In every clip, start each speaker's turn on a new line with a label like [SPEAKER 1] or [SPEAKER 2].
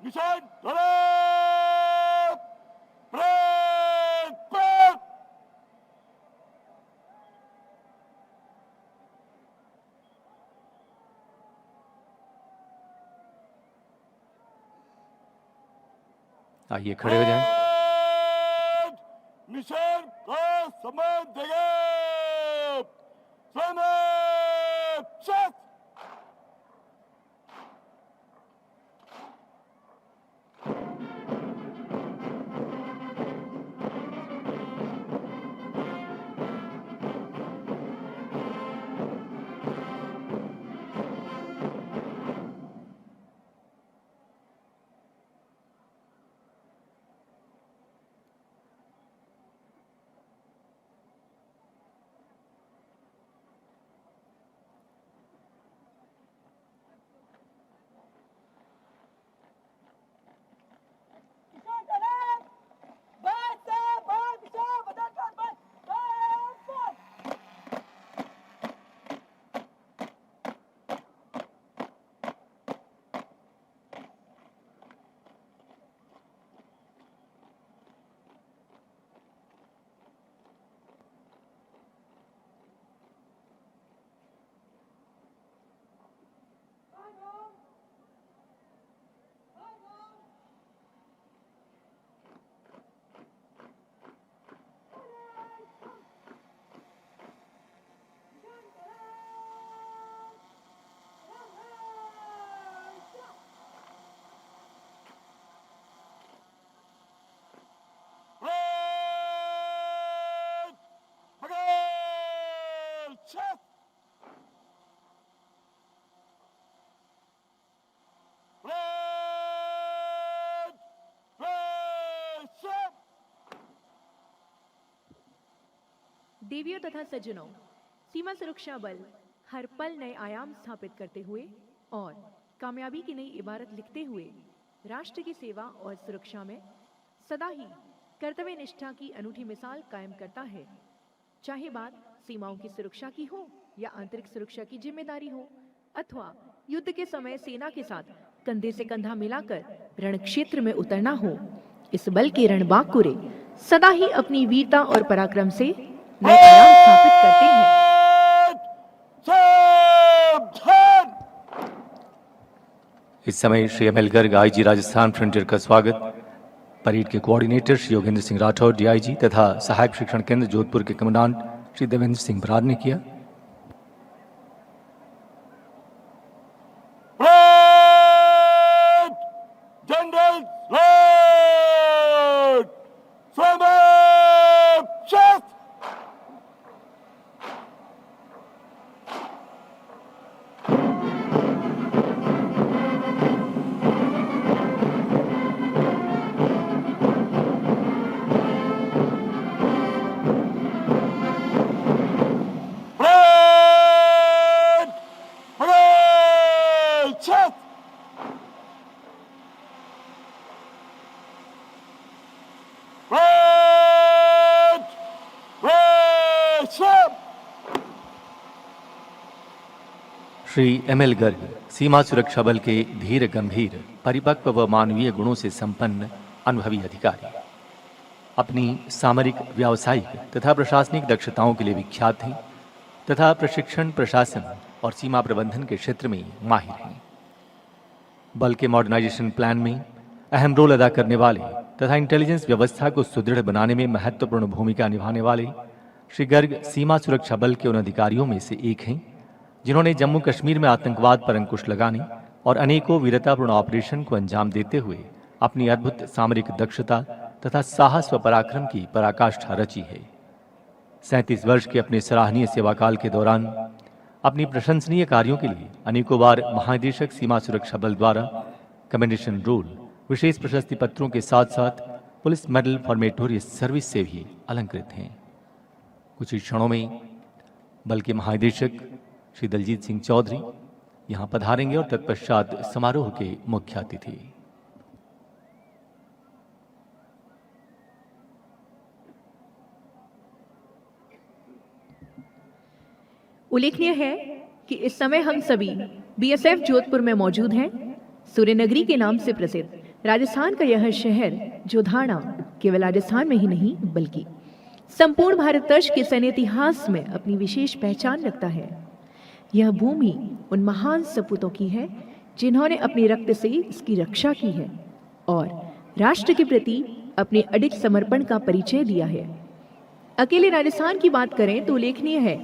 [SPEAKER 1] Mission break.
[SPEAKER 2] आइए खड़े हो जाएं।
[SPEAKER 1] मिशन का सम्मान देंगे।
[SPEAKER 3] देवियों तथा सज्जनों, सीमा सुरक्षा बल हर पल नए आयाम स्थापित करते हुए और कामयाबी की नई इबारत लिखते हुए राष्ट्र की सेवा और सुरक्षा में सदा ही कर्तव्य निष्ठा की अनूठी मिसाल कायम करता है। चाहे बात सीमाओं की सुरक्षा की हो या आंतरिक सुरक्षा की जिम्मेदारी हो, अथवा युद्ध के समय सेना के साथ कंधे से कंधा मिलाकर रण क्षेत्र में उतरना हो, इस बल के रणबांकुरे सदा ही अपनी वीरता और पराक्रम से नए आयाम स्थापित करते हैं।
[SPEAKER 2] इस समय Shri M L Garg IG Rajasthan frontier का स्वागत परेड के कोऑर्डिनेटर श्री योगेंद्र सिंह राठौर डीआईजी तथा सहायक शिक्षण केंद्र जोधपुर के कमांडेंट श्री देवेंद्र सिंह बरार ने किया। श्री एम एल गर्ग सीमा सुरक्षा बल के धीर गंभीर परिपक्व व मानवीय गुणों से संपन्न अनुभवी अधिकारी अपनी सामरिक व्यावसायिक तथा प्रशासनिक दक्षताओं के लिए विख्यात हैं तथा प्रशिक्षण प्रशासन और सीमा प्रबंधन के क्षेत्र में माहिर हैं। बल के मॉडर्नाइजेशन प्लान में अहम रोल अदा करने वाले तथा इंटेलिजेंस व्यवस्था को सुदृढ़ बनाने में महत्वपूर्ण भूमिका निभाने वाले श्री गर्ग सीमा सुरक्षा बल के उन अधिकारियों में से एक हैं जिन्होंने जम्मू कश्मीर में आतंकवाद पर अंकुश लगाने और अनेकों वीरतापूर्ण ऑपरेशन को अंजाम देते हुए अपनी अद्भुत सामरिक दक्षता तथा साहस व पराक्रम की पराकाष्ठा रची है। 37 वर्ष के अपने सराहनीय सेवाकाल के दौरान अपनी प्रशंसनीय कार्यों के लिए अनेकों बार महानिदेशक सीमा सुरक्षा बल द्वारा कमेंडेशन रोल, विशेष प्रशस्ति पत्रों के साथ साथ police medal for meritorious service से भी अलंकृत हैं। कुछ ही क्षणों में बल के महानिदेशक श्री दलजीत सिंह चौधरी यहां पधारेंगे और तत्पश्चात समारोह के मुख्य अतिथि
[SPEAKER 3] उल्लेखनीय है कि इस समय हम सभी बीएसएफ जोधपुर में मौजूद हैं। सूर्य नगरी के नाम से प्रसिद्ध राजस्थान का यह शहर जोधाना केवल राजस्थान में ही नहीं बल्कि संपूर्ण भारतवर्ष के सैन्य इतिहास में अपनी विशेष पहचान रखता है। यह भूमि उन महान सपूतों की है जिन्होंने अपने रक्त से इसकी रक्षा की है और राष्ट्र के प्रति अपने अडिग समर्पण का परिचय दिया है। अकेले राजस्थान की बात करें तो उल्लेखनीय है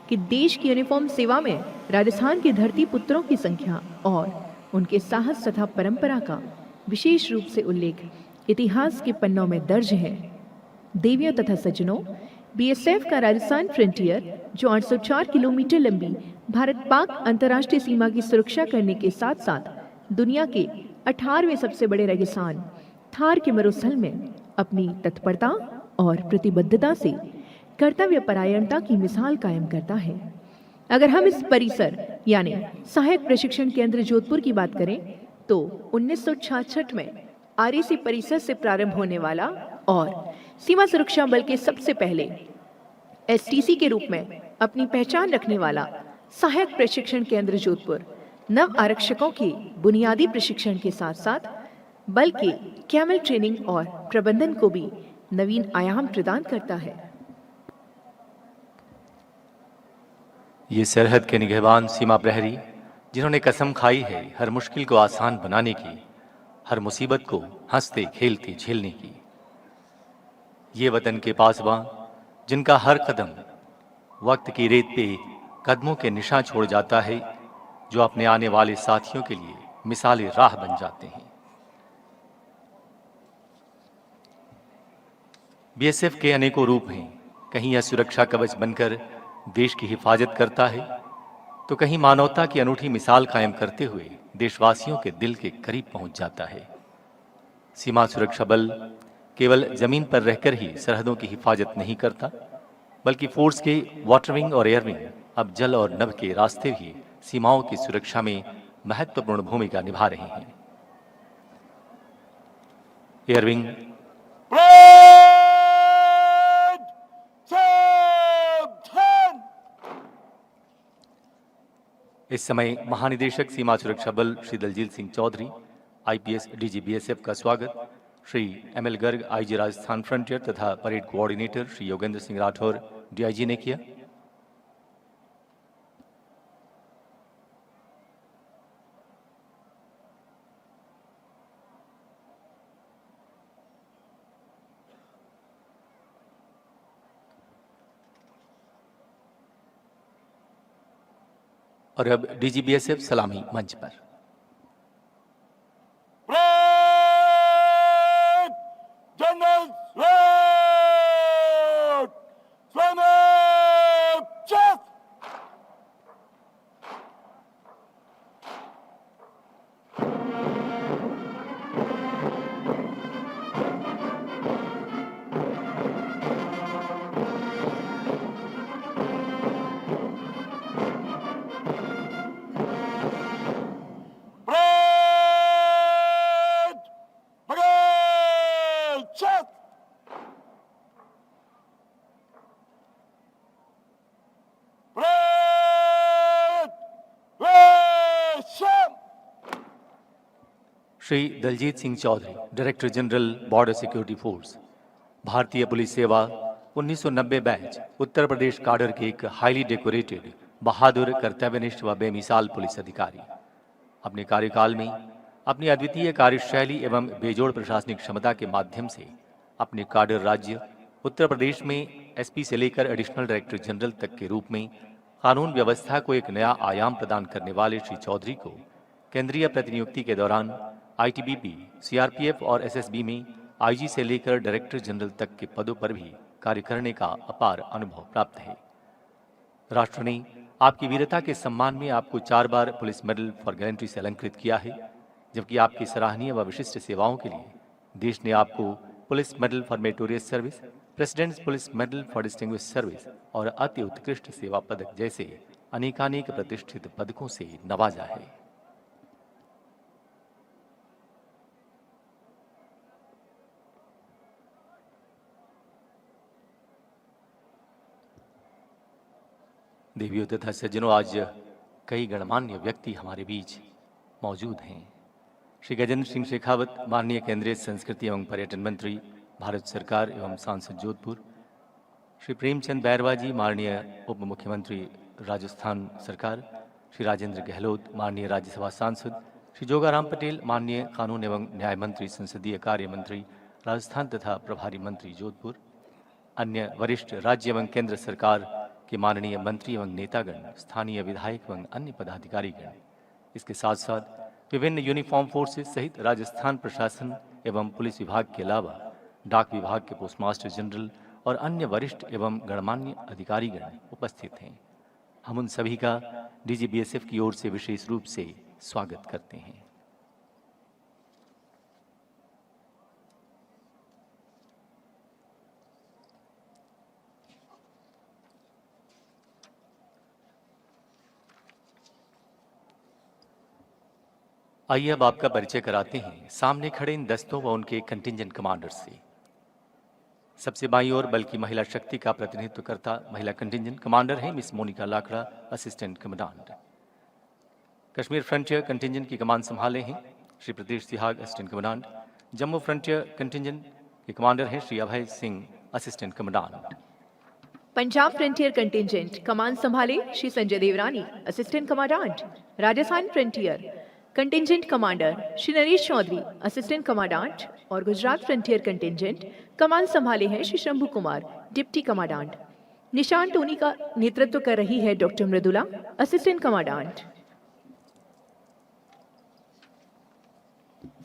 [SPEAKER 3] कि देश की यूनिफॉर्म सेवा में राजस्थान के धरती पुत्रों की संख्या और उनके साहस तथा परंपरा का विशेष रूप से उल्लेख इतिहास के पन्नों में दर्ज है। देवियों तथा सज्जनों, बीएसएफ का राजस्थान फ्रंटियर जो 804 किलोमीटर लंबी भारत पाक अंतर्राष्ट्रीय सीमा की सुरक्षा करने के साथ साथ दुनिया के 18वें सबसे बड़े रेगिस्तान थार के मरुस्थल में अपनी तत्परता और प्रतिबद्धता से कर्तव्य परायणता की मिसाल कायम करता है। अगर हम इस परिसर यानी सहायक प्रशिक्षण केंद्र जोधपुर की बात करें तो 1966 में आरएसी परिसर से प्रारंभ होने वाला और सीमा सुरक्षा बल के सबसे पहले एसटीसी के रूप में अपनी पहचान रखने वाला सहायक प्रशिक्षण केंद्र जोधपुर नव आरक्षकों के बुनियादी प्रशिक्षण के साथ साथ बल के कैमल ट्रेनिंग और प्रबंधन को भी नवीन आयाम प्रदान करता है।
[SPEAKER 2] ये सरहद के निगहबान सीमा प्रहरी जिन्होंने कसम खाई है हर मुश्किल को आसान बनाने की, हर मुसीबत को हंसते खेलते झेलने की। ये वतन के पासबां जिनका हर कदम वक्त की रेत पे कदमों के निशान छोड़ जाता है, जो अपने आने वाले साथियों के लिए मिसाले राह बन जाते हैं। बीएसएफ के अनेकों रूप हैं। कहीं यह सुरक्षा कवच बनकर देश की हिफाजत करता है तो कहीं मानवता की अनूठी मिसाल कायम करते हुए देशवासियों के दिल के करीब पहुंच जाता है। सीमा सुरक्षा बल केवल जमीन पर रहकर ही सरहदों की हिफाजत नहीं करता, बल्कि फोर्स के वाटर विंग और एयर विंग अब जल और नभ के रास्ते भी सीमाओं की सुरक्षा में महत्वपूर्ण भूमिका निभा रहे हैं। एयर विंग इस समय महानिदेशक सीमा सुरक्षा बल Shri Daljeet Singh Chaudhary, IPS DG BSF का स्वागत Shri M L Garg IG Rajasthan frontier तथा parade coordinator Shri Yogendra Singh Rathore DIG ने किया। और अब डीजी बीएसएफ सलामी मंच पर।
[SPEAKER 1] General check
[SPEAKER 2] Shri Daljeet Singh Chaudhary, director general border security force, भारतीय पुलिस सेवा 1990 बैच, उत्तर प्रदेश काडर के एक हाईली डेकोरेटेड, बहादुर, कर्तव्यनिष्ठ व बेमिसाल पुलिस अधिकारी। अपने कार्यकाल में अपनी अद्वितीय कार्यशैली एवं बेजोड़ प्रशासनिक क्षमता के माध्यम से अपने काडर राज्य उत्तर प्रदेश में एसपी से लेकर एडिशनल डायरेक्टर जनरल तक के रूप में कानून व्यवस्था को एक नया आयाम प्रदान करने वाले श्री चौधरी को केंद्रीय प्रतिनियुक्ति के दौरान आईटीबीपी, सीआरपीएफ और एसएसबी में आईजी से लेकर डायरेक्टर जनरल तक के पदों पर भी कार्य करने का अपार अनुभव प्राप्त है। राष्ट्र ने आपकी वीरता के सम्मान में आपको 4 बार पुलिस मेडल फॉर गैलेंट्री से अलंकृत किया है, जबकि आपकी सराहनीय व विशिष्ट सेवाओं के लिए देश ने आपको police medal for meritorious service, presidents police medal for distinguish service और अति उत्कृष्ट सेवा पदक जैसे अनेकानेक प्रतिष्ठित पदकों से नवाजा है। देवियों तथा सज्जनों, आज कई गणमान्य व्यक्ति हमारे बीच मौजूद हैं। श्री गजेंद्र सिंह शेखावत, माननीय केंद्रीय संस्कृति एवं पर्यटन मंत्री, भारत सरकार एवं सांसद जोधपुर। श्री प्रेमचंद बैरवा जी, माननीय उप मुख्यमंत्री, राजस्थान सरकार। श्री राजेंद्र गहलोत, माननीय राज्यसभा सांसद। श्री जोगाराम पटेल, माननीय कानून एवं न्याय मंत्री, संसदीय कार्य मंत्री, राजस्थान तथा प्रभारी मंत्री, जोधपुर। अन्य वरिष्ठ राज्य एवं केंद्र सरकार के माननीय मंत्री एवं नेतागण, स्थानीय विधायक एवं अन्य पदाधिकारीगण। इसके साथ साथ विभिन्न यूनिफॉर्म फोर्सेस सहित राजस्थान प्रशासन एवं पुलिस विभाग के अलावा डाक विभाग के पोस्टमास्टर जनरल और अन्य वरिष्ठ एवं गणमान्य अधिकारीगण उपस्थित हैं। हम उन सभी का डीजीबीएसएफ की ओर से विशेष रूप से स्वागत करते हैं। आइए अब आपका परिचय कराते हैं सामने खड़े इन दस्तों व उनके कंटिंजेंट कमांडर से। सबसे बाईं ओर बल की महिला शक्ति का प्रतिनिधित्व करता महिला कंटिंजेंट कमांडर है miss Monika Lakra, assistant commandant. Kashmir frontier contingent की कमान संभाले हैं Shri Pradesh Sihag, assistant commandant. Jammu frontier contingent के कमांडर हैं Shri Abhay Singh, assistant commandant.
[SPEAKER 3] Punjab frontier contingent कमान संभाले Shri Sanjay Devrani, assistant commandant. Rajasthan frontier contingent commander Shri Naresh Chaudhary, assistant commandant. और गुजरात फ्रंटियर कंटिंजेंट कमान संभाले हैं श्री शंभू कुमार, डिप्टी कमांडेंट। निशान टोनी का नेतृत्व कर रही है doctor Mridula, assistant commandant.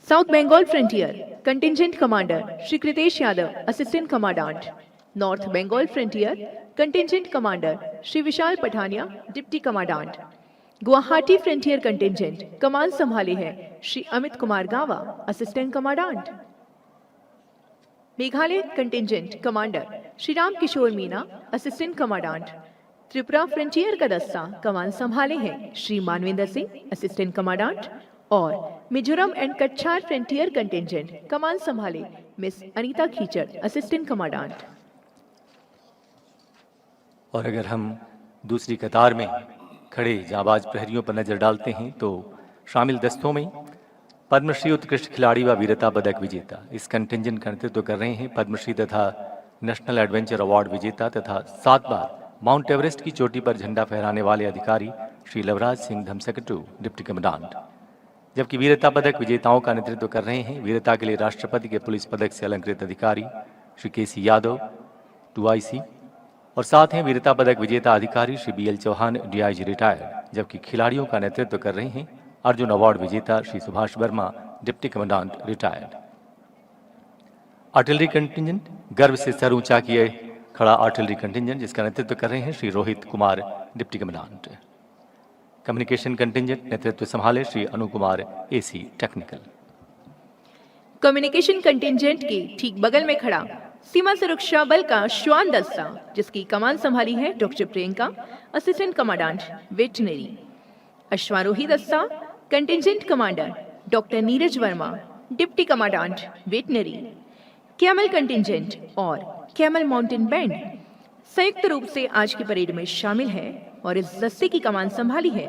[SPEAKER 3] South Bengal frontier contingent commander Shri Kritesh Yadav, assistant commandant. North Bengal frontier contingent commander Shri Vishal Pathania, deputy commandant. Guwahati frontier contingent कमान संभाले हैं Shri Amit Kumar Gawa, assistant commandant. Meghalaya contingent commander Shri Ram Kishore Meena, assistant commandant. Tripura frontier का दस्ता कमान संभाले हैं श्री मानवेंद्र सिंह, असिस्टेंट कमांडेंट। और Mizoram and Cachar frontier contingent कमान संभाले miss Anita Khichar, assistant commandant.
[SPEAKER 2] और अगर हम दूसरी कतार में खड़े जाबाज प्रहरियों पर नजर डालते हैं तो शामिल दस्तों में पद्मश्री उत्कृष्ट खिलाड़ी व वीरता पदक विजेता, इस कंटिंजेंट का नेतृत्व कर रहे हैं पद्मश्री तथा नेशनल एडवेंचर अवार्ड विजेता तथा 7 बार माउंट एवरेस्ट की चोटी पर झंडा फहराने वाले अधिकारी श्री लवराज सिंह धमसकटू, डिप्टी कमांडेंट। जबकि वीरता पदक विजेताओं का नेतृत्व कर रहे हैं वीरता के लिए राष्ट्रपति के पुलिस पदक से अलंकृत अधिकारी श्री केसी यादव, 2IC। और साथ हैं वीरता पदक विजेता अधिकारी Shri BL Chauhan, DIG retired. जबकि खिलाड़ियों का नेतृत्व कर रहे हैं अर्जुन अवार्ड विजेता Shri Subhash Verma, deputy commandant, retired. Artillery contingent गर्व से सर ऊंचा किए खड़ा आर्टिलरी कंटिंजेंट, जिसका नेतृत्व कर रहे हैं Shri Rohit Kumar, deputy commandant. Communication contingent नेतृत्व संभाले Shri Anu Kumar, AC technical.
[SPEAKER 3] Communication contingent के ठीक बगल में खड़ा सीमा सुरक्षा बल का श्वान दस्ता, जिसकी कमान संभाली है doctor Priyanka, assistant commandant, veterinary. अश्वारोही दस्ता contingent commander doctor Neeraj Verma, deputy commandant, veterinary. Camel contingent और कैमल माउंटेन बैंड संयुक्त रूप से आज की परेड में शामिल है और इस दस्ते की कमान संभाली है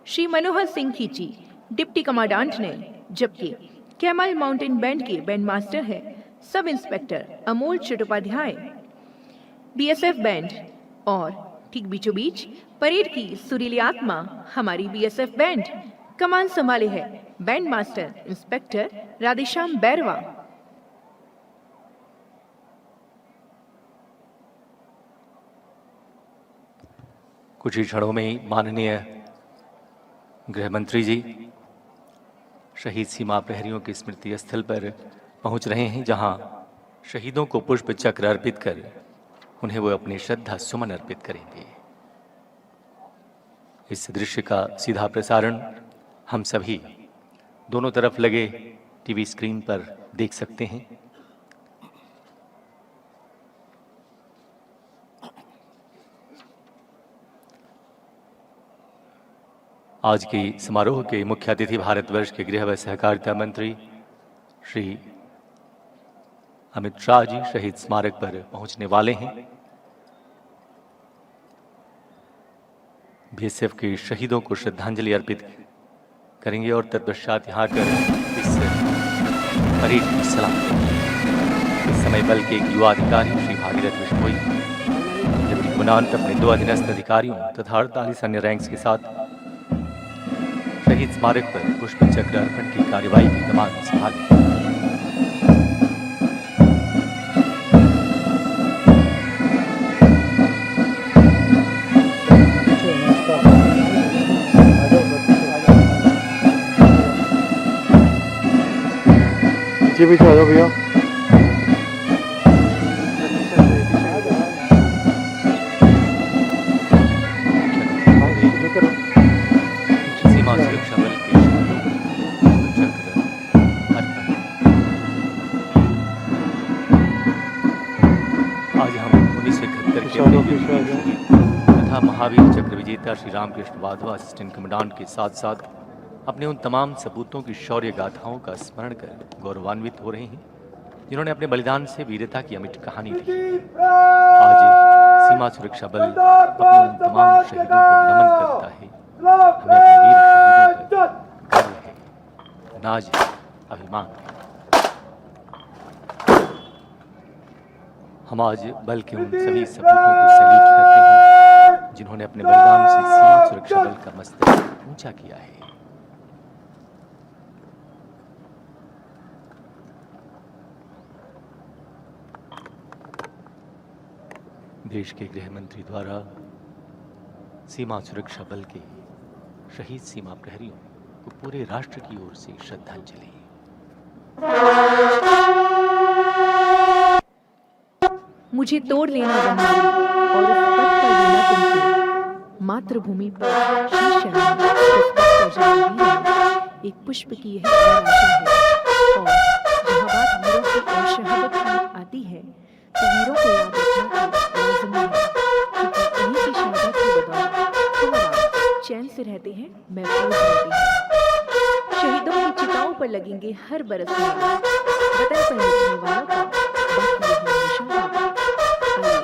[SPEAKER 3] श्री मनोहर सिंह खींची, डिप्टी कमांडेंट ने। जबकि कैमल माउंटेन बैंड के बैंड मास्टर है sub inspector Amol Chattopadhyay, BSF band. और ठीक बीचों बीच परेड की सुरीली आत्मा हमारी BSF बैंड कमान संभाले है band master inspector Radheshyam Bairwa.
[SPEAKER 2] कुछ ही क्षणों में माननीय गृह मंत्री जी शहीद सीमा प्रहरियों के स्मृति स्थल पर पहुंच रहे हैं, जहां शहीदों को पुष्प चक्र अर्पित कर उन्हें वो अपनी श्रद्धा सुमन अर्पित करेंगे। इस दृश्य का सीधा प्रसारण हम सभी दोनों तरफ लगे टीवी स्क्रीन पर देख सकते हैं। आज के समारोह के मुख्य अतिथि भारतवर्ष के गृह व सहकारिता मंत्री श्री अमित शाह जी शहीद स्मारक पर पहुंचने वाले हैं। BSF के शहीदों को श्रद्धांजलि अर्पित करेंगे और तत्पश्चात यहाँ कर इस परेड की सलामी लेंगे। इस समय बल के एक युवा अधिकारी श्री भागीरथ बिश्नोई, जबकि कुमांड अपने 2 अधीनस्थ अधिकारियों तथा 48 अन्य रैंक्स के साथ शहीद स्मारक पर पुष्प चक्र अर्पण की कार्यवाही की कमान संभाली।
[SPEAKER 4] पीछे आ जाओ भैया।
[SPEAKER 2] सीमा सुरक्षा बल के चक्र अर्पण। आज हम 1971 के तथा महावीर चक्र विजेता श्री रामकृष्ण वाधवा असिस्टेंट कमांडेंट के साथ साथ अपने उन तमाम सपूतों की शौर्य गाथाओं का स्मरण कर गौरवान्वित हो रहे हैं, जिन्होंने अपने बलिदान से वीरता की अमिट कहानी लिखी। आज सीमा सुरक्षा बल अपने उन तमाम शहीदों को नमन करता है। हमें अपने वीर शहीदों पर गर्व है, नाज है, अभिमान है। हम आज बल के उन सभी सपूतों को सैल्यूट करते हैं, जिन्होंने अपने बलिदान से सीमा सुरक्षा बल का मस्तक ऊंचा किया है। देश के गृह मंत्री द्वारा सीमा सुरक्षा बल के शहीद सीमा प्रहरियों को पूरे राष्ट्र की ओर से श्रद्धांजलि।
[SPEAKER 3] मुझे तोड़ लेना बंगाली और उस पथ पर लेना तुमसे, मातृभूमि पर शीश चढ़ाना, उस पथ पर जाना वीर, एक पुष्प की यह आशा है। और जहाँ बात वीरों की और शहादत की आती है, तो वीरों को याद रखना लाजमी है, क्योंकि उन्हीं की शहादत की बदौलत हम आज चैन से रहते हैं, महफूज रहते हैं। शहीदों की चिताओं पर लगेंगे हर बरस में वतन पर लिखने वालों का बाकी यही निशान होगा। आइए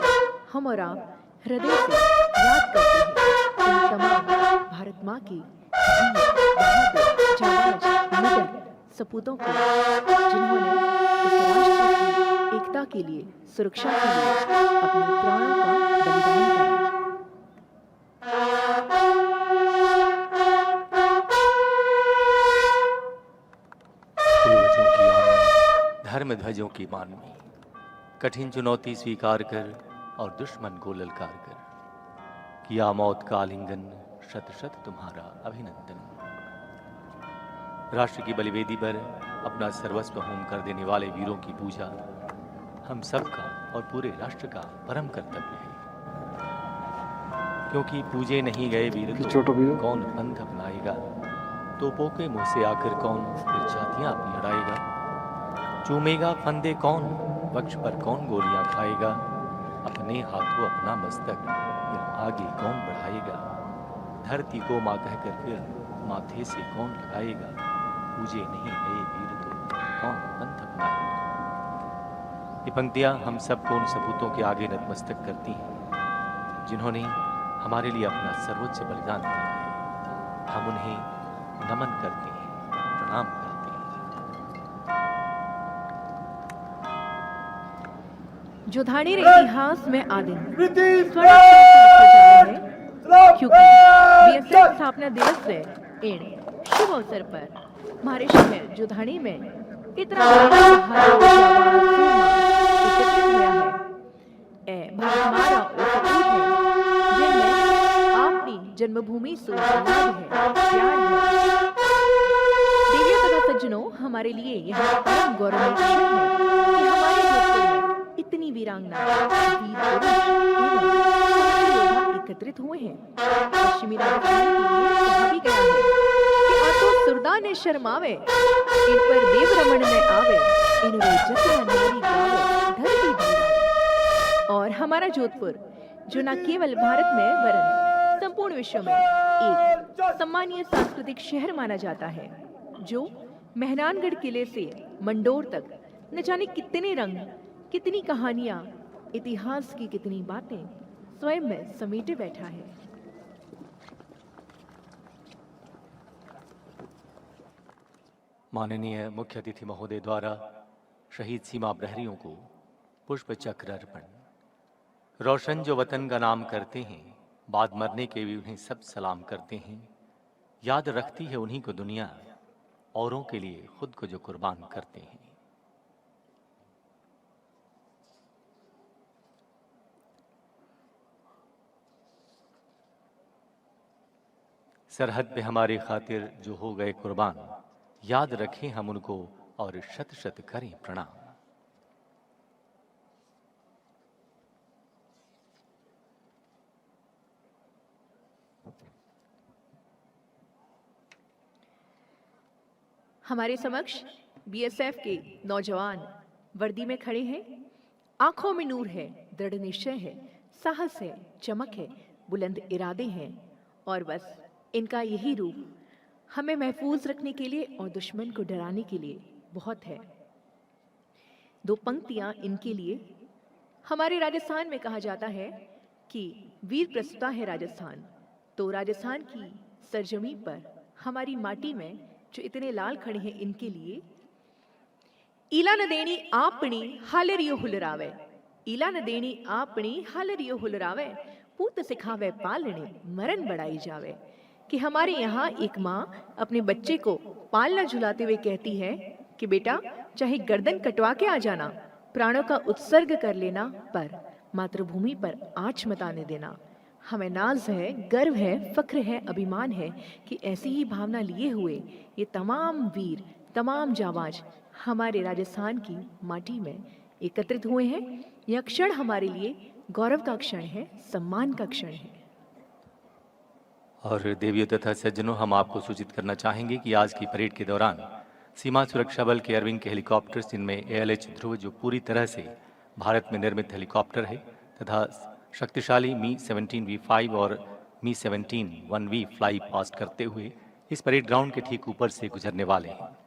[SPEAKER 3] हम और आप हृदय से याद करते हैं उन तमाम भारत माँ की वीर, बहादुर, जाबाज, निडर सपूतों को, जिन्होंने इस राष्ट्र की एकता के लिए, सुरक्षा के लिए अपने प्राणों का बलिदान किया।
[SPEAKER 2] पूर्वजों की आन, धर्म ध्वजों की मान में कठिन चुनौती स्वीकार कर और दुश्मन को ललकार कर किया मौत का आलिंगन, शत शत तुम्हारा अभिनंदन। राष्ट्र की बलिवेदी पर अपना सर्वस्व होम कर देने वाले वीरों की पूजा हम सबका और पूरे राष्ट्र का परम कर्तव्य है, क्योंकि पूजे नहीं गए वीर तो कौन पंथ अपनाएगा, तोपों के मुंह से आकर कौन फिर छातियां अपनी लड़ाएगा, चूमेगा फंदे कौन, वक्ष पर कौन गोलियां खाएगा, अपने हाथों अपना मस्तक फिर आगे कौन बढ़ाएगा, धरती को माँ कहकर फिर माथे से कौन लगाएगा, पूजे नहीं गए वीर तो कौन पंथ अपनाएगा। ये पंक्तियां हम सबको उन सपूतों के आगे नतमस्तक करती हैं, जिन्होंने हमारे लिए अपना सर्वोच्च बलिदान दिया है। हम उन्हें नमन करते हैं, प्रणाम करते हैं।
[SPEAKER 3] जो धानेर इतिहास में आदिम स्वर्ण अक्षर से लिखे जा रहे हैं, क्योंकि बीएसएफ स्थापना दिवस से इन शुभ अवसर पर हमारे शहर जोधानी में इतना हमारा अपनी जन्मभूमि से याद है, प्यार है। देवियों तथा सज्जनों, हमारे लिए यह परम गौरव है कि हमारे जोधपुर में इतनी वीरांगना, वीर पुरुष एवं योद्धा एकत्रित हुए हैं। पश्चिमी राजस्थान के लिए कहा भी गया है कि आतो सुरदा ने शर्मावे, इन पर देव रमण में आवे, इन जत्र नारी गावे, धरती धीरावे। और हमारा जोधपुर, जो न केवल भारत में वरन संपूर्ण विश्व में एक सम्मानीय सांस्कृतिक शहर माना जाता है, जो मेहरानगढ़ किले से मंडोर तक न जाने कितने रंग, कितनी कहानियां, इतिहास की कितनी बातें स्वयं में समेटे बैठा है।
[SPEAKER 2] माननीय मुख्य अतिथि महोदय द्वारा शहीद सीमा प्रहरियों को पुष्प चक्र अर्पण। रोशन जो वतन का नाम करते हैं, बाद मरने के भी उन्हें सब सलाम करते हैं। याद रखती है उन्हीं को दुनिया, औरों के लिए खुद को जो कुर्बान करते हैं। सरहद पे हमारे खातिर जो हो गए कुर्बान, याद रखें हम उनको और शत शत करें प्रणाम।
[SPEAKER 3] हमारे समक्ष बीएसएफ के नौजवान वर्दी में खड़े हैं। आंखों में नूर है, दृढ़ निश्चय है, साहस है, चमक है, बुलंद इरादे हैं और बस इनका यही रूप हमें महफूज रखने के लिए और दुश्मन को डराने के लिए बहुत है। दो पंक्तियां इनके लिए। हमारे राजस्थान में कहा जाता है कि वीर प्रस्तुता है राजस्थान, तो राजस्थान की सरजमी पर हमारी माटी में जो इतने लाल खड़े हैं इनके लिए। ईला न देनी आपनी हालरियो हुलरावे, ईला न देनी आपनी हालरियो हुलरावे, पूत सिखावे पालने मरण बढ़ाई जावे। कि हमारे यहाँ एक माँ अपने बच्चे को पालना झुलाते हुए कहती है कि बेटा चाहे गर्दन कटवा के आ जाना, प्राणों का उत्सर्ग कर लेना, पर मातृभूमि पर आँच मत आने देना। हमें नाज है, गर्व है, फख्र है, अभिमान है कि ऐसी ही भावना लिए हुए ये तमाम वीर, तमाम जाबाज हमारे राजस्थान की माटी में एकत्रित हुए हैं। यह क्षण हमारे लिए गौरव का क्षण है, सम्मान का क्षण है।
[SPEAKER 2] और देवियों तथा सज्जनों, हम आपको सूचित करना चाहेंगे कि आज की परेड के दौरान सीमा सुरक्षा बल के एयरविंग के हेलीकॉप्टर्स, जिनमें ALH ध्रुव जो पूरी तरह से भारत में निर्मित हेलीकॉप्टर है, तथा शक्तिशाली Mi-17V5 और Mi-17-1V फ्लाई पास्ट करते हुए इस परेड ग्राउंड के ठीक ऊपर से गुजरने वाले हैं।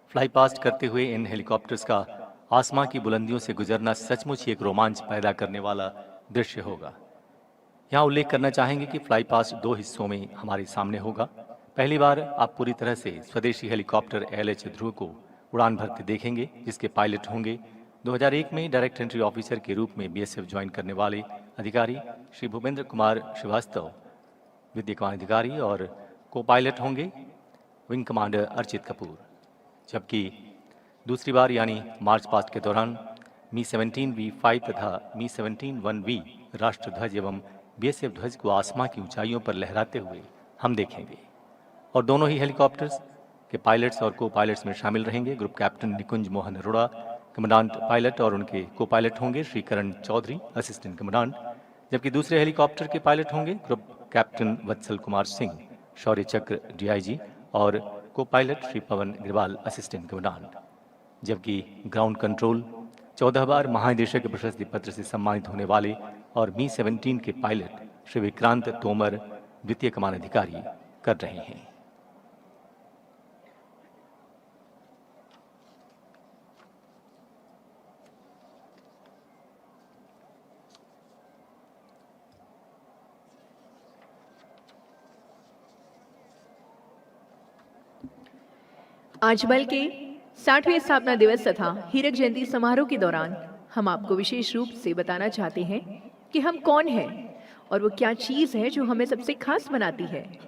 [SPEAKER 2] फ्लाई पास्ट करते हुए इन हेलीकॉप्टर्स का आसमां की बुलंदियों से गुजरना सचमुच ही एक रोमांच पैदा करने वाला दृश्य होगा। यहाँ उल्लेख करना चाहेंगे कि फ्लाई पास्ट दो हिस्सों में हमारे सामने होगा। पहली बार आप पूरी तरह से स्वदेशी हेलीकॉप्टर ALH ध्रुव को उड़ान भरते देखेंगे, जिसके पायलट होंगे 2001 में डायरेक्ट एंट्री ऑफिसर के रूप में BSF ज्वाइन करने वाले अधिकारी श्री भूपेंद्र कुमार श्रीवास्तव, विद्या कमान अधिकारी, और को पायलट होंगे विंग कमांडर अर्चित कपूर। जबकि दूसरी बार यानी मार्च पास्ट के दौरान Mi-17V5 तथा Mi-17-1V राष्ट्रध्वज एवं BSF ध्वज को आसमां की ऊंचाइयों पर लहराते हुए हम देखेंगे। और दोनों ही हेलीकॉप्टर्स के पायलट्स और को पायलट्स में शामिल रहेंगे ग्रुप कैप्टन निकुंज मोहन अरोड़ा, कमांडेंट पायलट, और उनके को पायलट होंगे श्री करण चौधरी, असिस्टेंट कमांडेंट। जबकि दूसरे हेलीकॉप्टर के पायलट होंगे ग्रुप कैप्टन वत्सल कुमार सिंह, शौर्य चक्र DIG, और को pilot Shri Pawan Agarwal, assistant commandant. जबकि ग्राउंड कंट्रोल 14 बार महानिदेशक के प्रशस्ति पत्र से सम्मानित होने वाले और Mi-17 के पायलट श्री विक्रांत तोमर, द्वितीय कमान अधिकारी, कर रहे हैं।
[SPEAKER 3] आज बल के 60वें स्थापना दिवस तथा हीरक जयंती समारोह के दौरान हम आपको विशेष रूप से बताना चाहते हैं कि हम कौन हैं और वो क्या चीज़ है जो हमें सबसे खास बनाती है।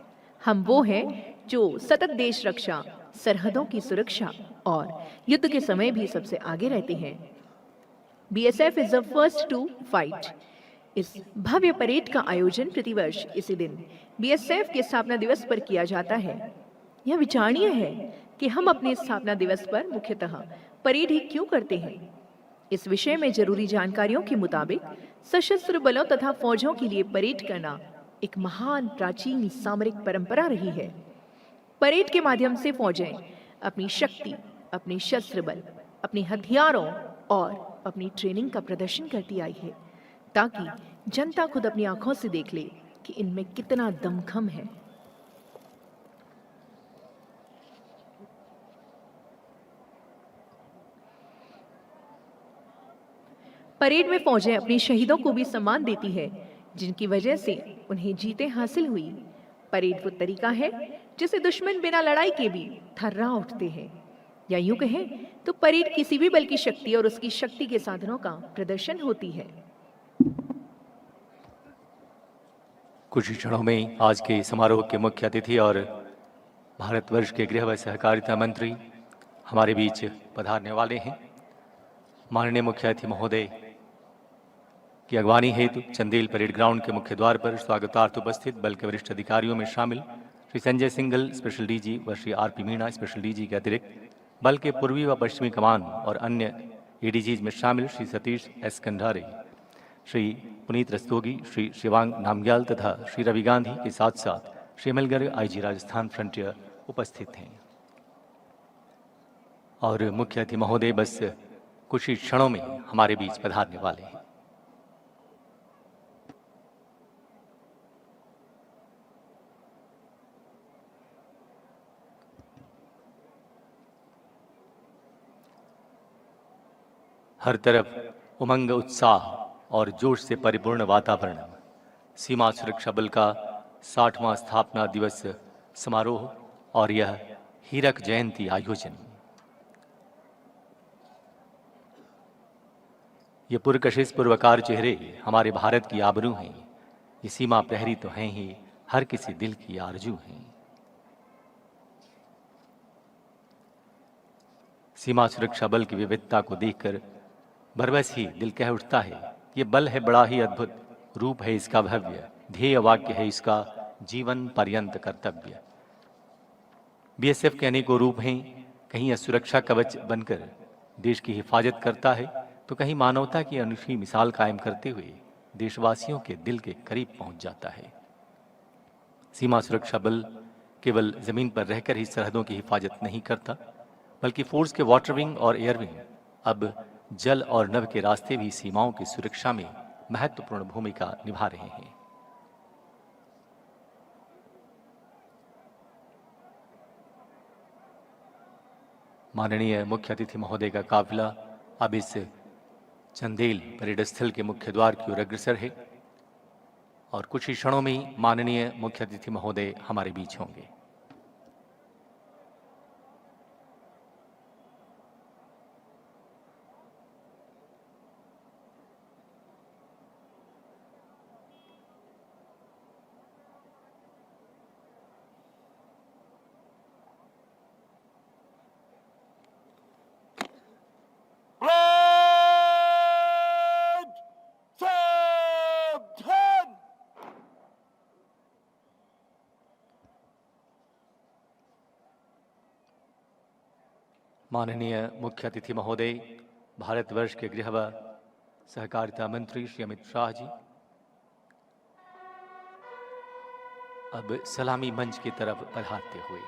[SPEAKER 3] हम वो हैं जो सतत देश रक्षा, सरहदों की सुरक्षा और युद्ध के समय भी सबसे आगे रहते हैं। BSF is the first to fight. इस भव्य परेड का आयोजन प्रतिवर्ष इसी दिन BSF के स्थापना दिवस पर किया जाता है। यह विचारणीय है कि हम अपने स्थापना दिवस पर मुख्यतः परेड ही क्यों करते हैं। इस विषय में जरूरी जानकारियों के मुताबिक सशस्त्र बलों तथा फौजों के लिए परेड करना एक महान प्राचीन सामरिक परंपरा रही है। परेड के माध्यम से फौजें अपनी शक्ति, अपने शस्त्र बल, अपने हथियारों और अपनी ट्रेनिंग का प्रदर्शन करती आई है, ताकि जनता खुद अपनी आंखों से देख ले कि इनमें कितना दमखम है। परेड में फौजें अपने शहीदों को भी सम्मान देती है, जिनकी वजह से उन्हें जीतें हासिल हुई। परेड वो तरीका है जिसे दुश्मन बिना लड़ाई के भी थर्रा उठते हैं, या यूं कहें तो परेड किसी भी बल की शक्ति और उसकी शक्ति के साधनों का प्रदर्शन होती है।
[SPEAKER 2] कुछ ही क्षणों में आज के समारोह के मुख्य अतिथि और भारतवर्ष के गृह व सहकारिता मंत्री हमारे बीच पधारने वाले हैं। माननीय मुख्य अतिथि महोदय की अगवानी हेतु चंदेल परेड ग्राउंड के मुख्य द्वार पर स्वागतार्थ उपस्थित बल के वरिष्ठ अधिकारियों में शामिल श्री संजय सिंघल स्पेशल डीजी व Shri RP Meena special DG के अतिरिक्त बल के पूर्वी व पश्चिमी कमान और अन्य एडीजीज में शामिल श्री सतीश एस कंधारे, श्री पुनीत रस्तोगी, श्री शिवांग नामग्याल तथा श्री रवि गांधी के साथ साथ Shri M L Garg IG Rajasthan frontier उपस्थित हैं। और मुख्य अतिथि महोदय बस कुछ ही क्षणों में हमारे बीच पधारने वाले हैं। हर तरफ उमंग, उत्साह और जोश से परिपूर्ण वातावरण। सीमा सुरक्षा बल का 60वां स्थापना दिवस समारोह और यह हीरक जयंती आयोजन। ये पुरकशिश पूर्वकार चेहरे हमारे भारत की आबरू हैं। ये सीमा प्रहरी तो हैं ही, हर किसी दिल की आरजू हैं। सीमा सुरक्षा बल की विविधता को देखकर बरबस ही दिल कह उठता है, ये बल है बड़ा ही अद्भुत, रूप है इसका भव्य, ध्येय वाक्य है इसका जीवन पर्यंत कर्तव्य। बीएसएफ के अनेकों रूप हैं, कहीं यह सुरक्षा कवच बनकर देश की हिफाजत करता है तो कहीं मानवता की अनूठी मिसाल कायम करते हुए देशवासियों के दिल के करीब पहुंच जाता है। सीमा सुरक्षा बल केवल जमीन पर रहकर ही सरहदों की हिफाजत नहीं करता, बल्कि फोर्स के वाटर विंग और एयर विंग अब जल और नभ के रास्ते भी सीमाओं की सुरक्षा में महत्वपूर्ण भूमिका निभा रहे हैं। माननीय मुख्य अतिथि महोदय का काफिला अब इस चंदेल परेड स्थल के मुख्य द्वार की ओर अग्रसर है और कुछ ही क्षणों में ही माननीय मुख्य अतिथि महोदय हमारे बीच होंगे। माननीय मुख्य अतिथि महोदय भारतवर्ष के गृह व सहकारिता मंत्री श्री अमित शाह जी अब सलामी मंच की तरफ पधारते हुए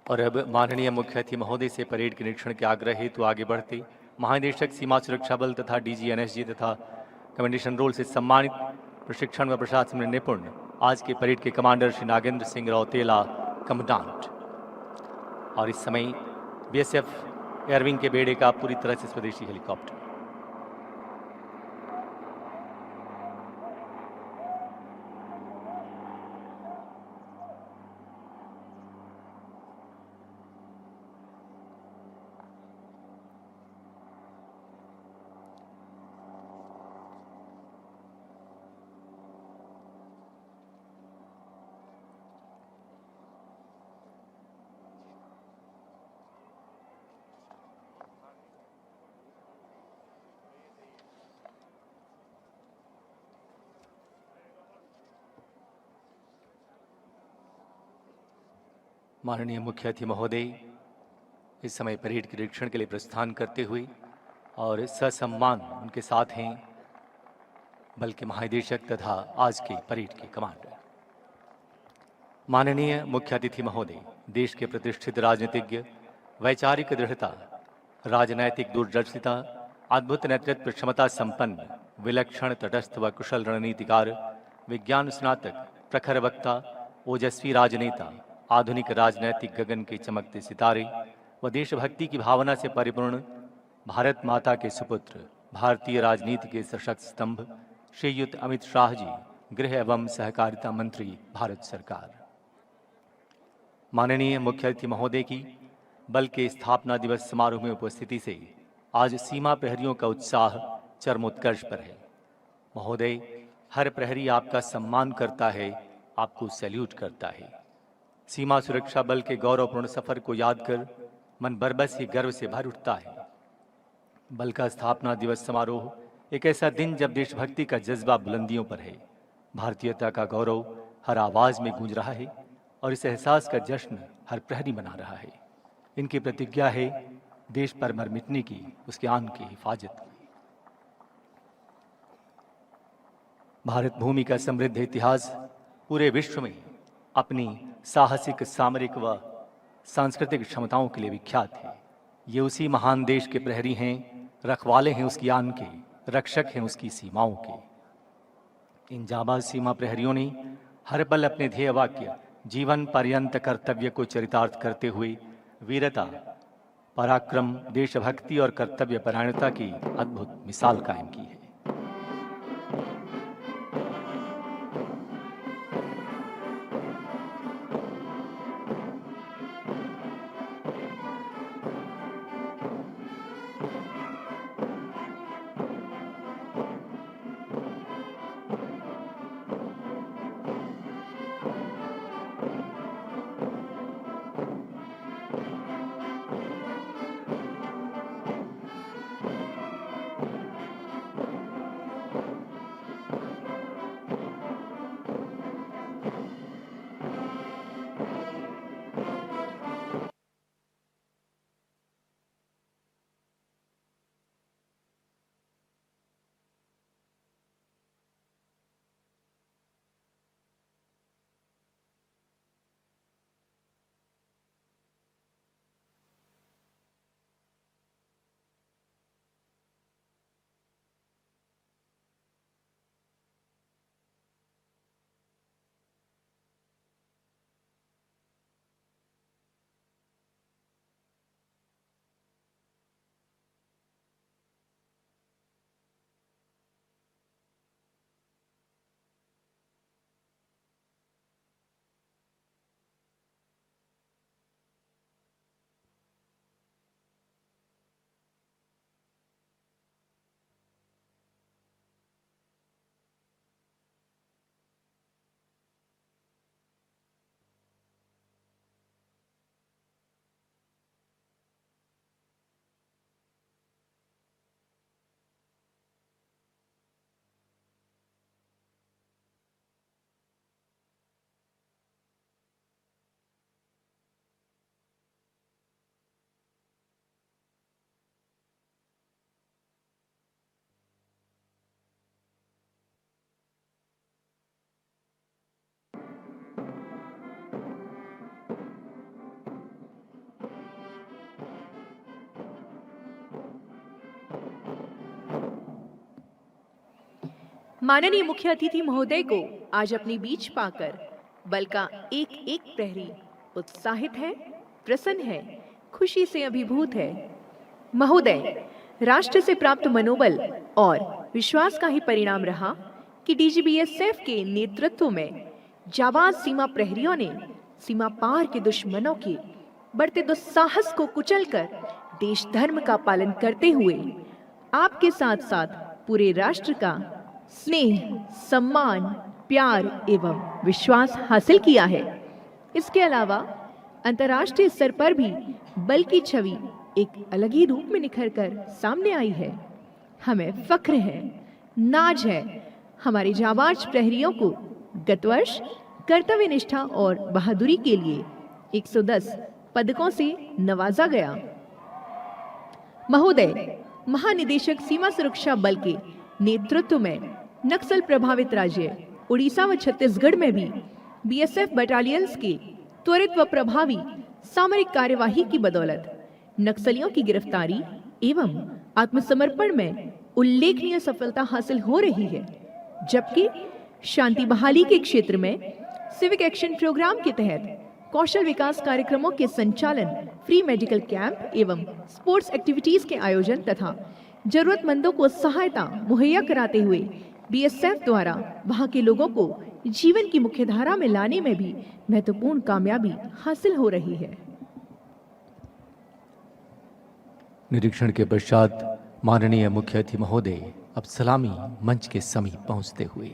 [SPEAKER 2] और अब माननीय मुख्य अतिथि महोदय से परेड के निरीक्षण के आग्रह हेतु आगे बढ़ते महानिदेशक सीमा सुरक्षा बल तथा डीजी एनएसजी तथा कमेंडेशन रोल से सम्मानित प्रशिक्षण व प्रशासन में निपुण आज के परेड के कमांडर श्री नागेंद्र सिंह रौतेला कमांडेंट। और इस समय बीएसएफ एयरविंग के बेड़े का पूरी तरह से स्वदेशी हेलीकॉप्टर। माननीय मुख्य अतिथि महोदय इस समय परेड के निरीक्षण के लिए प्रस्थान करते हुए और ससम्मान उनके साथ हैं बल के महानिदेशक तथा आज के परेड के कमांडर। माननीय मुख्य अतिथि महोदय, देश के प्रतिष्ठित राजनीतिज्ञ, वैचारिक दृढ़ता, राजनैतिक दूरदर्शिता, अद्भुत नेतृत्व क्षमता संपन्न, विलक्षण तटस्थ व कुशल रणनीतिकार, विज्ञान स्नातक, प्रखर वक्ता, ओजस्वी राजनेता, आधुनिक राजनैतिक गगन के चमकते सितारे व देशभक्ति की भावना से परिपूर्ण भारत माता के सुपुत्र, भारतीय राजनीति के सशक्त स्तंभ, श्रीयुत अमित शाह जी, गृह एवं सहकारिता मंत्री, भारत सरकार। माननीय मुख्य अतिथि महोदय की बल के स्थापना दिवस समारोह में उपस्थिति से आज सीमा प्रहरियों का उत्साह चरमोत्कर्ष पर है। महोदय, हर प्रहरी आपका सम्मान करता है, आपको सैल्यूट करता है। सीमा सुरक्षा बल के गौरवपूर्ण सफर को याद कर मन बरबस ही गर्व से भर उठता है। बल का स्थापना दिवस समारोह एक ऐसा दिन जब देशभक्ति का जज्बा बुलंदियों पर है, भारतीयता का गौरव हर आवाज में गूंज रहा है और इस एहसास का जश्न हर प्रहरी मना रहा है। इनकी प्रतिज्ञा है देश पर मर मिटने की, उसके आन की हिफाजत की। भारत भूमि का समृद्ध इतिहास पूरे विश्व में अपनी साहसिक, सामरिक व सांस्कृतिक क्षमताओं के लिए विख्यात है। ये उसी महान देश के प्रहरी हैं, रखवाले हैं उसकी आन के, रक्षक हैं उसकी सीमाओं के। इन जाबाज सीमा प्रहरियों ने हर पल अपने ध्येय वाक्य जीवन पर्यंत कर्तव्य को चरितार्थ करते हुए वीरता, पराक्रम, देशभक्ति और कर्तव्य परायणता की अद्भुत मिसाल कायम की है।
[SPEAKER 3] माननीय मुख्य अतिथि महोदय को आज अपने बीच पाकर बल का एक एक प्रहरी उत्साहित है, प्रसन्न है, खुशी से अभिभूत है। महोदय, राष्ट्र से प्राप्त मनोबल और विश्वास का ही परिणाम रहा कि डीजीबीएसएफ के नेतृत्व में जाबाज सीमा प्रहरियों ने सीमा पार के दुश्मनों के बढ़ते दुस्साहस को कुचलकर देश धर्म का पालन करते हुए आपके साथ साथ पूरे राष्ट्र का स्नेह, सम्मान, प्यार एवं विश्वास हासिल किया है। इसके अलावा अंतर्राष्ट्रीय स्तर पर भी बल की छवि एक अलग ही रूप में निखर कर सामने आई है। हमें फख्र है, नाज है हमारे जाबाज प्रहरियों को गत वर्ष कर्तव्य निष्ठा और बहादुरी के लिए 110 पदकों से नवाजा गया। महोदय, महानिदेशक सीमा सुरक्षा बल के नेतृत्व में नक्सल प्रभावित राज्य उड़ीसा व छत्तीसगढ़ में भी बीएसएफ बटालियंस के त्वरित व प्रभावी सामरिक कार्यवाही की बदौलत नक्सलियों की गिरफ्तारी एवं आत्मसमर्पण में उल्लेखनीय सफलता हासिल हो रही है, जबकि शांति बहाली के क्षेत्र में सिविक एक्शन प्रोग्राम के तहत कौशल विकास कार्यक्रमों के संचालन, फ्री मेडिकल कैंप एवं स्पोर्ट्स एक्टिविटीज के आयोजन तथा जरूरतमंदों को सहायता मुहैया कराते हुए बीएसएफ द्वारा वहां के लोगों को जीवन की मुख्यधारा में लाने में भी महत्वपूर्ण कामयाबी हासिल हो रही है।
[SPEAKER 2] निरीक्षण के पश्चात माननीय मुख्य अतिथि महोदय अब सलामी मंच के समीप पहुंचते हुए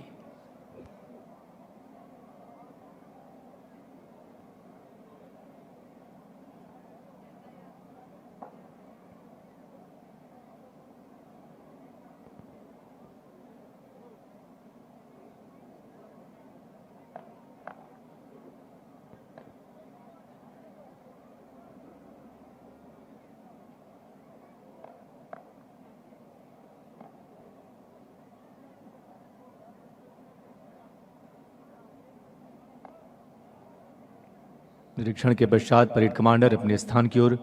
[SPEAKER 2] निरीक्षण के पश्चात परेड कमांडर अपने स्थान की ओर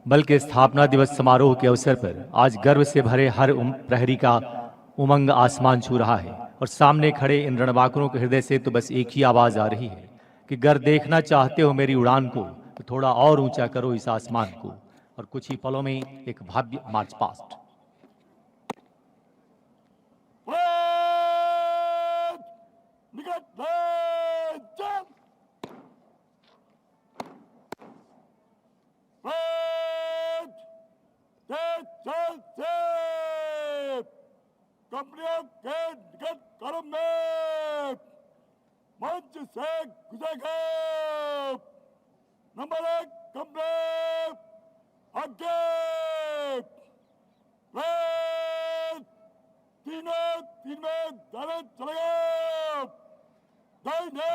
[SPEAKER 2] बल के स्थापना दिवस समारोह के अवसर पर आज गर्व से भरे हर प्रहरी का उमंग आसमान छू रहा है और सामने खड़े इन रणबांकुरों के हृदय से तो बस एक ही आवाज आ रही है कि अगर देखना चाहते हो मेरी उड़ान को तो थोड़ा और ऊंचा करो इस आसमान को। और कुछ ही पलों में एक भव्य मार्च पास्ट।
[SPEAKER 1] कंपनियों के निकट क्रम में मंच से गुजरेगा। नंबर 1 कंपनी आगे। तीनों तीन में दाना चलेगा।